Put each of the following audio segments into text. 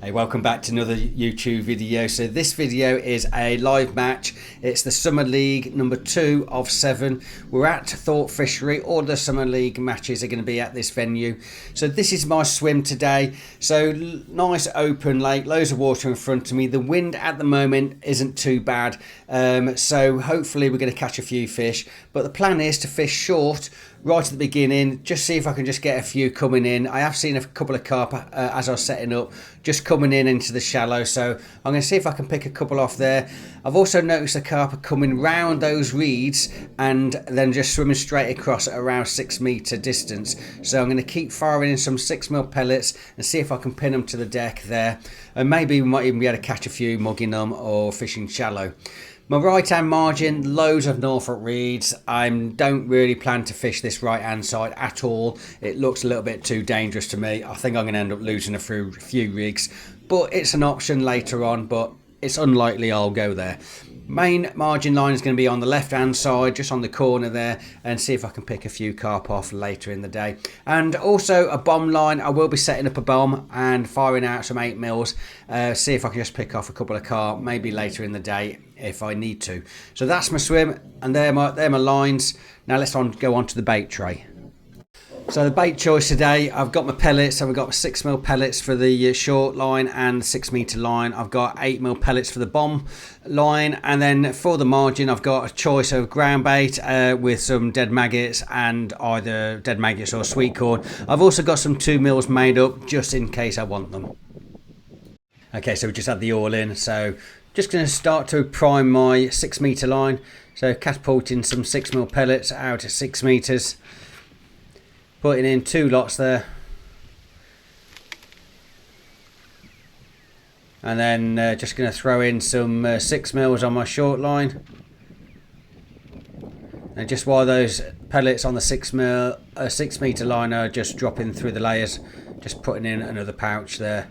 Hey, welcome back to another YouTube video. So this video is a live match. It's the Summer League number 2 of 7. We're at Thorpe Fishery. All the Summer League matches are going to be at this venue. So this is my swim today. So nice open lake, loads of water in front of me. The wind at the moment isn't too bad. So hopefully we're going to catch a few fish. But the plan is to fish short right at the beginning, just see if I can just get a few coming in. I have seen a couple of carp as I was setting up, just coming in into the shallow, so I'm going to see if I can pick a couple off there. I've also noticed the carp are coming round those reeds and then just swimming straight across at around 6 metre distance. So I'm going to keep firing in some 6mm pellets and see if I can pin them to the deck there, and maybe we might even be able to catch a few mugging them or fishing shallow. My right hand margin, loads of Norfolk reeds. I don't really plan to fish this right hand side at all. It looks a little bit too dangerous to me. I think I'm going to end up losing a few rigs, but it's an option later on, but it's unlikely I'll go there. Main margin line is going to be on the left hand side, just on the corner there, and see if I can pick a few carp off later in the day. And also a bomb line. I will be setting up a bomb and firing out some 8mm, see if I can just pick off a couple of carp maybe later in the day if I need to. So that's my swim, and they're my lines. Now let's go on to the bait tray. So the bait choice today, I've got my pellets. I've got my 6mm pellets for the short line and 6 metre line. I've got 8mm pellets for the bomb line, and then for the margin I've got a choice of ground bait with some dead maggots and either dead maggots or sweet corn. I've also got some 2mm made up just in case I want them. Okay, so we just had the all in, so just going to start to prime my 6 metre line. So catapulting some 6mm pellets out at 6 metres. Putting in 2 lots there, and then just going to throw in some 6mm on my short line, and just while those pellets on the 6 metre line are just dropping through the layers, just putting in another pouch there.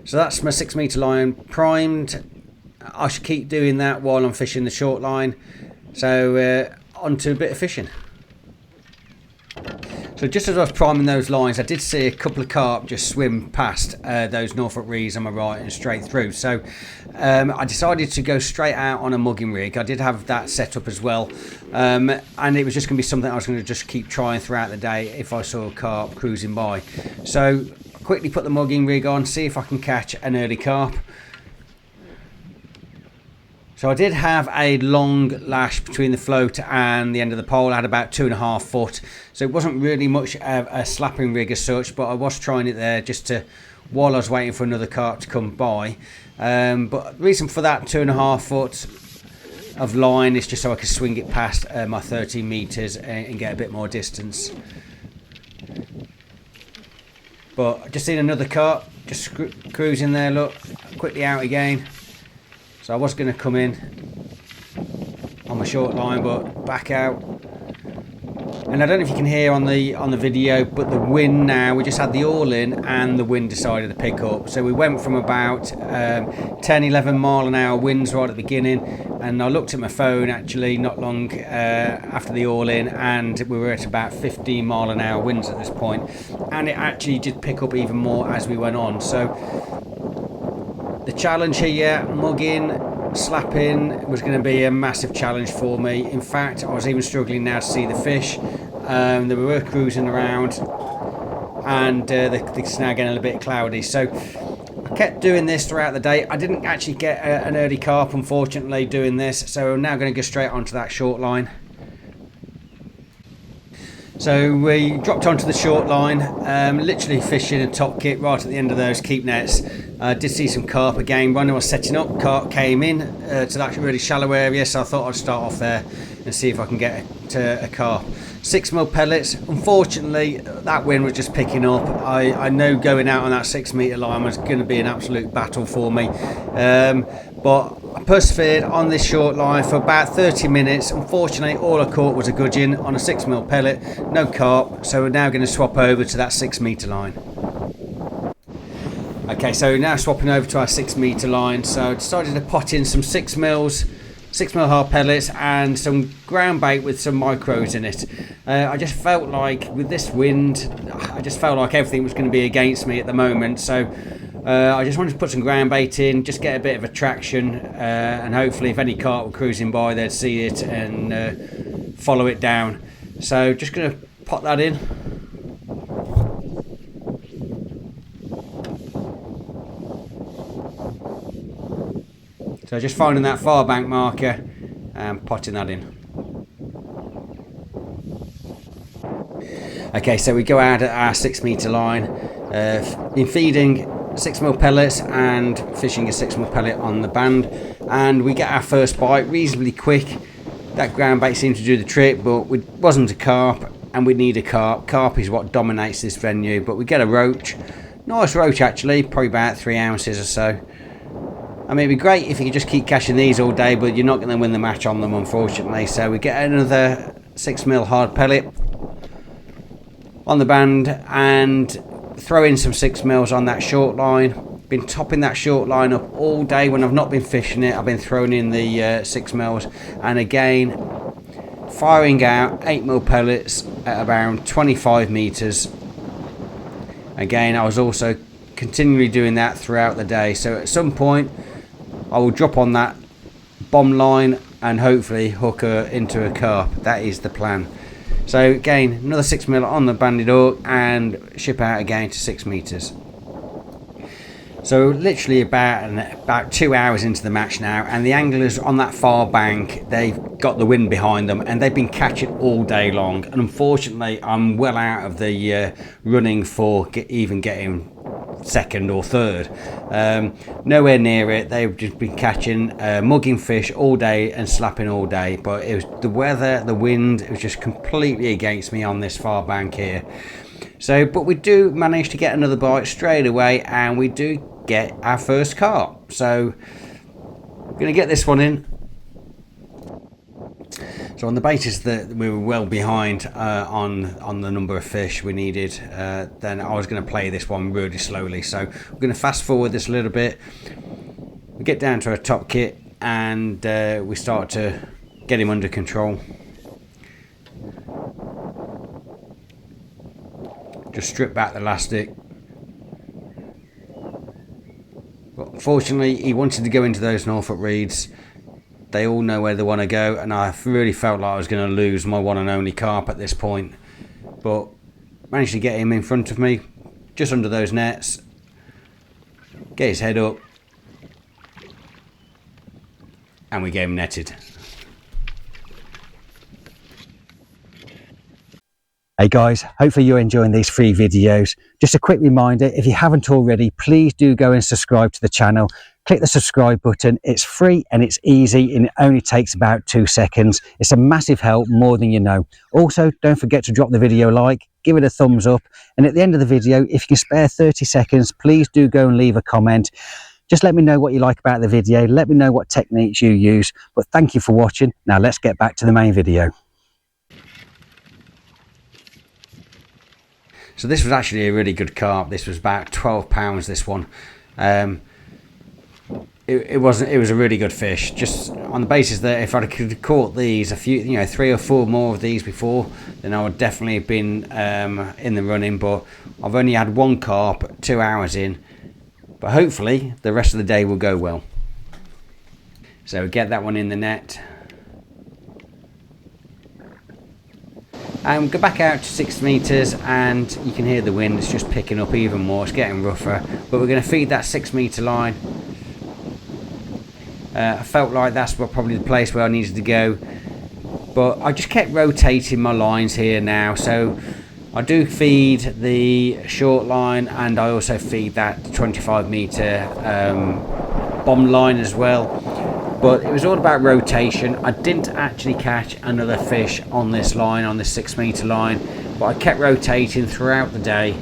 So that's my 6 metre line primed. I should keep doing that while I'm fishing the short line. So on to a bit of fishing. So just as I was priming those lines, I did see a couple of carp just swim past those Norfolk reeds on my right and straight through. So I decided to go straight out on a mugging rig. I did have that set up as well. And it was just going to be something I was going to just keep trying throughout the day if I saw a carp cruising by. So quickly put the mugging rig on, see if I can catch an early carp. So I did have a long lash between the float and the end of the pole. I had about 2.5 foot. So it wasn't really much of a slapping rig as such, but I was trying it there just to, while I was waiting for another carp to come by. But the reason for that 2.5 foot of line is just so I could swing it past my 13 metres and get a bit more distance. But I just seen another carp just cruising there, look, quickly out again. So I was going to come in on my short line, but back out. And I don't know if you can hear on the video, but the wind now, we just had the all in and the wind decided to pick up. So we went from about 10-11 mile an hour winds right at the beginning, and I looked at my phone actually not long after the all in, and we were at about 15 mile an hour winds at this point, and it actually did pick up even more as we went on. So the challenge here, mugging, slapping, was going to be a massive challenge for me. In fact, I was even struggling now to see the fish. They were cruising around, and it's now getting a bit cloudy. So I kept doing this throughout the day. I didn't actually get an early carp, unfortunately, doing this. So I'm now going to go straight onto that short line. So we dropped onto the short line, literally fishing a top kit right at the end of those keep nets. Did see some carp again. When I was setting up, carp came in to that really shallow area, so I thought I'd start off there and see if I can get to a carp. 6mm pellets. Unfortunately, that wind was just picking up. I know going out on that 6 metre line was going to be an absolute battle for me. But I persevered on this short line for about 30 minutes. Unfortunately, all I caught was a gudgeon on a 6mm pellet, no carp. So we're now going to swap over to that 6 metre line. Okay, so now swapping over to our 6 metre line. So I decided to pot in some 6mm hard pellets and some ground bait with some micros in it. I just felt like with this wind, I just felt like everything was going to be against me at the moment. So I just wanted to put some ground bait in, just get a bit of attraction, and hopefully if any carp were cruising by they'd see it and follow it down. So just going to pop that in. So just finding that far bank marker and potting that in. Okay, so we go out at our 6 metre line. Been feeding 6mm pellets and fishing a 6mm pellet on the band, and we get our first bite reasonably quick. That ground bait seemed to do the trick, but it wasn't a carp, and we need a carp. Carp is what dominates this venue, but we get a roach. Nice roach actually, probably about 3 ounces or so. I mean, it'd be great if you could just keep catching these all day, but you're not going to win the match on them, unfortunately. So we get another 6mm hard pellet on the band and throw in some 6mm on that short line. Been topping that short line up all day when I've not been fishing it. I've been throwing in the 6mm, and again firing out 8mm pellets at around 25 metres. Again, I was also continually doing that throughout the day. So at some point I will drop on that bomb line and hopefully hook her into a carp. That is the plan. So again, another 6mm on the banded hook and ship out again to 6 metres. So literally about 2 hours into the match now, and the anglers on that far bank, they've got the wind behind them and they've been catching all day long. And unfortunately, I'm well out of the running for even getting second or third. Nowhere near it. They've just been catching mugging fish all day and slapping all day, but it was the weather, the wind, it was just completely against me on this far bank here. So but we do manage to get another bite straight away, and we do get our first carp. So we're going to get this one in. So on the basis that we were well behind on the number of fish we needed, then I was going to play this one really slowly. So we're going to fast forward this a little bit. We get down to our top kit and we start to get him under control. Just strip back the elastic. But fortunately, he wanted to go into those Norfolk reeds. They all know where they want to go, and I really felt like I was going to lose my one and only carp at this point. But managed to get him in front of me, just under those nets. Get his head up, and we get him netted. Hey guys, hopefully you're enjoying these free videos. Just a quick reminder, if you haven't already, please do go and subscribe to the channel. Click the subscribe button. It's free and it's easy, and it only takes about 2 seconds. It's a massive help, more than you know. Also, don't forget to drop the video a like, give it a thumbs up, and at the end of the video, if you can spare 30 seconds, please do go and leave a comment. Just let me know what you like about the video. Let me know what techniques you use. But thank you for watching. Now let's get back to the main video. So this was actually a really good carp. This was about 12 pounds, this one. It was a really good fish, just on the basis that if I could have caught these, a few, 3 or 4 more of these before, then I would definitely have been in the running. But I've only had 1 carp 2 hours in, but hopefully the rest of the day will go well. So we get that one in the net. And go back out to 6 metres, and you can hear the wind. It's just picking up even more. It's getting rougher, but we're going to feed that 6 metre line. I felt like that's probably the place where I needed to go, but I just kept rotating my lines here now. So I do feed the short line, and I also feed that 25 metre bomb line as well. But it was all about rotation. I didn't actually catch another fish on this line, on this 6 metre line, but I kept rotating throughout the day.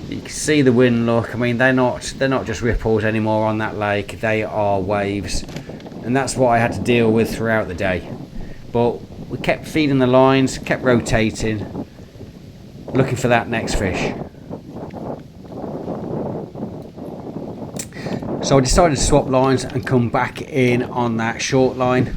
You can see the wind, look. I mean, they're not just ripples anymore on that lake. They are waves, and that's what I had to deal with throughout the day. But we kept feeding the lines, kept rotating, looking for that next fish. So I decided to swap lines and come back in on that short line.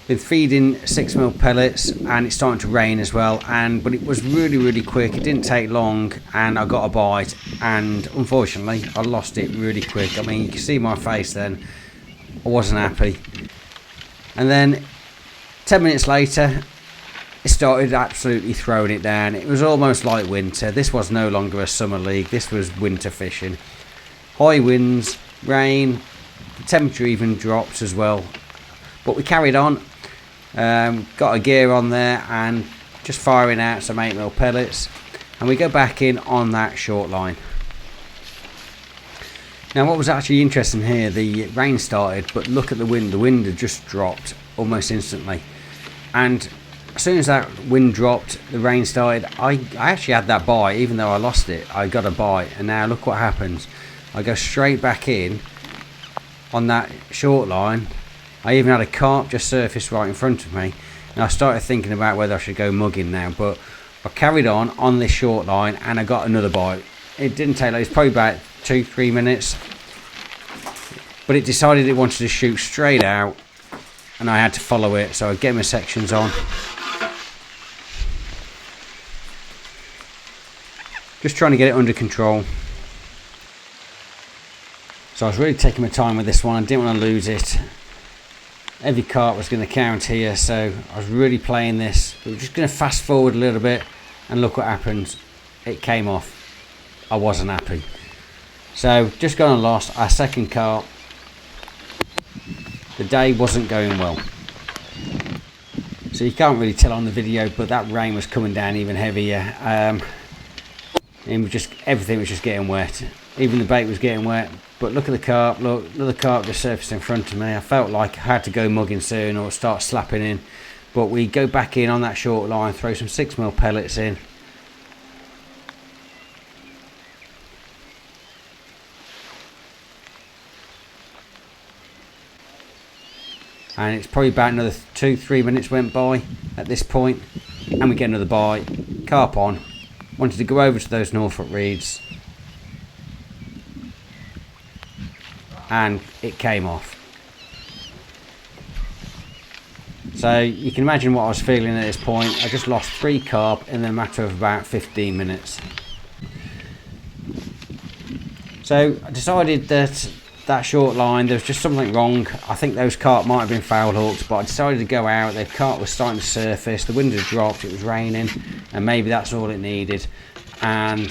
Been feeding 6mm pellets, and it's starting to rain as well, but it was really quick. It didn't take long and I got a bite, and unfortunately I lost it really quick. I mean, you can see my face then. I wasn't happy. And then 10 minutes later it started absolutely throwing it down. It was almost like winter. This was no longer a summer league, this was winter fishing. High winds, rain, the temperature even dropped as well, but we carried on. Got a gear on there and just firing out some 8mm pellets, and we go back in on that short line. Now what was actually interesting here, the rain started, but look at the wind had just dropped almost instantly, and as soon as that wind dropped, the rain started. I actually had that bite, even though I lost it. I got a bite, and now look what happens. I go straight back in on that short line. I even had a carp just surface right in front of me, and I started thinking about whether I should go mugging now, but I carried on this short line and I got another bite. It didn't take long, it's probably about 2-3 minutes, but it decided it wanted to shoot straight out and I had to follow it, so I get my sections on. Just trying to get it under control. So I was really taking my time with this one, I didn't want to lose it. Every carp was going to count here, so I was really playing this. We're just going to fast forward a little bit, and look what happened. It came off. I wasn't happy. So just gone and lost our second carp. The day wasn't going well. So you can't really tell on the video, but that rain was coming down even heavier. And everything was just getting wet. Even the bait was getting wet. But look at the carp, look, another carp just surfaced in front of me. I felt like I had to go mugging soon or start slapping in. But we go back in on that short line, throw some 6mm pellets in. And it's probably about another 2-3 minutes went by at this point, and we get another bite. Carp on. Wanted to go over to those Norfolk reeds, and it came off. So you can imagine what I was feeling at this point. I just lost 3 carp in a matter of about 15 minutes. So I decided that short line, there was just something wrong. I think those carp might have been foul hooked, but I decided to go out. The carp was starting to surface, the wind had dropped, it was raining, and maybe that's all it needed. And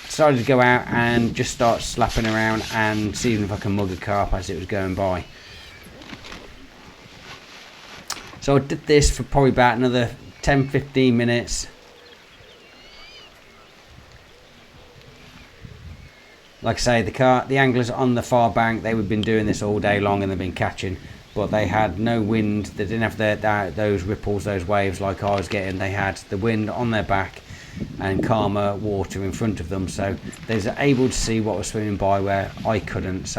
decided to go out and just start slapping around and seeing if I can mug a carp as it was going by. So I did this for probably about another 10-15 minutes. Like I say, the anglers on the far bank, they've been doing this all day long and they've been catching, but they had no wind. They didn't have those ripples, those waves like I was getting. They had the wind on their back and calmer water in front of them, so they were able to see what was swimming by where I couldn't.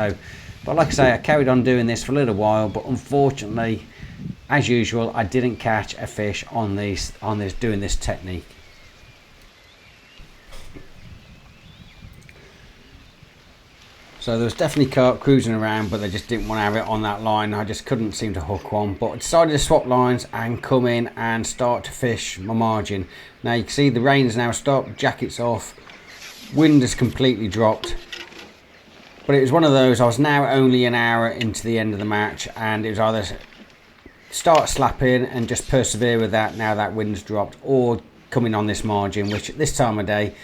But like I say, I carried on doing this for a little while, but unfortunately, as usual, I didn't catch a fish on doing this technique. So there was definitely carp cruising around, but they just didn't want to have it on that line. I just couldn't seem to hook one, but I decided to swap lines and come in and start to fish my margin. Now you can see the rain's now stopped, jacket's off, wind has completely dropped. But it was one of those, I was now only an hour into the end of the match, and it was either start slapping and just persevere with that now that wind's dropped, or coming on this margin, which at this time of day,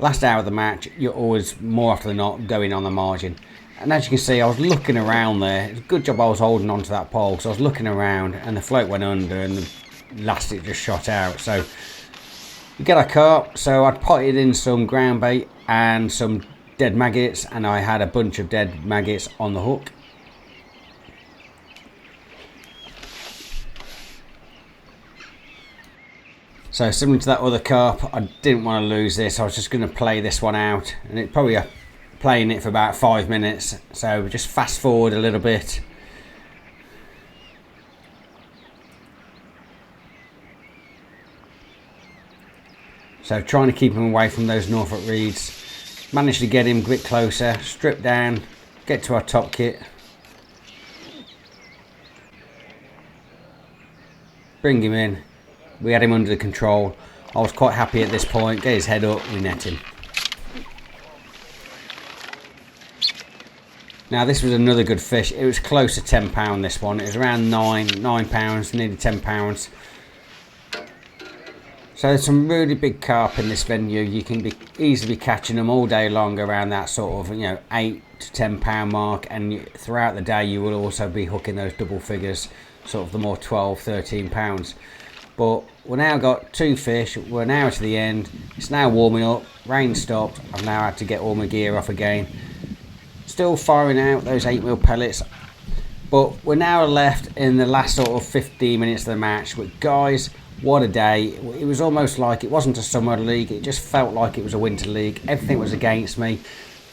last hour of the match, you're always more often than not going on the margin. And as you can see, I was looking around there. It's a good job I was holding on to that pole, because I was looking around and the float went under and the elastic just shot out. So we get our carp. So I'd potted in some ground bait and some dead maggots, and I had a bunch of dead maggots on the hook. So similar to that other carp, I didn't want to lose this. I was just going to play this one out, and it probably playing it for about 5 minutes. So just fast forward a little bit. So trying to keep him away from those Norfolk reeds. Managed to get him a bit closer, strip down, get to our top kit. bring him in. We had him under control. I was quite happy at this point. Get his head up, we net him. Now this was another good fish. It was close to £10 this one. It was around £9, nearly £10. So there's some really big carp in this venue. You can be easily catching them all day long around that sort of, you know, £8 to £10 mark, and throughout the day you will also be hooking those double figures, sort of the more 12, £13. But we've now got 2 fish. We're now to the end. It's now warming up. Rain stopped. I've now had to get all my gear off again. Still firing out those 8mm pellets. But we're now left in the last sort of 15 minutes of the match. But guys, what a day. It was almost like it wasn't a summer league. It just felt like it was a winter league. Everything was against me.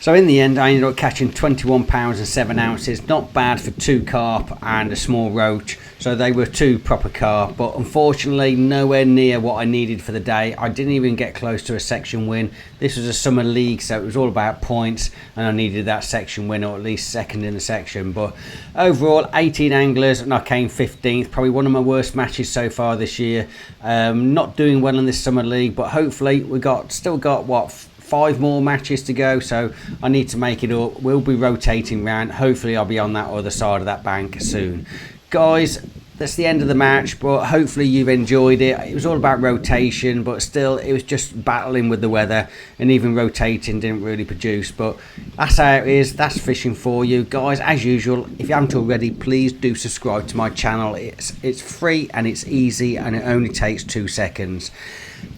So in the end, I ended up catching £21 and 7 ounces. Not bad for 2 carp and a small roach. So they were 2 proper carp, but unfortunately nowhere near what I needed for the day. I didn't even get close to a section win. This was a summer league, so it was all about points, and I needed that section win, or at least second in the section. But overall, 18 anglers, and I came 15th. Probably one of my worst matches so far this year. Not doing well in this summer league, but hopefully we still got what, 5 more matches to go, so I need to make it up. We'll be rotating round. Hopefully I'll be on that other side of that bank soon. Guys, that's the end of the match, but hopefully you've enjoyed it. It was all about rotation, but still it was just battling with the weather, and even rotating didn't really produce. But that's how it is. That's fishing for you guys. As usual, if you haven't already, please do subscribe to my channel. It's free and it's easy, and it only takes 2 seconds.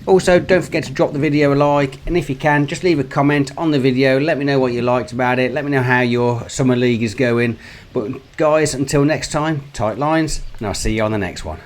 Also, don't forget to drop the video a like, and if you can, just leave a comment on the video. Let me know what you liked about it. Let me know how your summer league is going. But guys, until next time, tight lines, and I'll see you on the next one.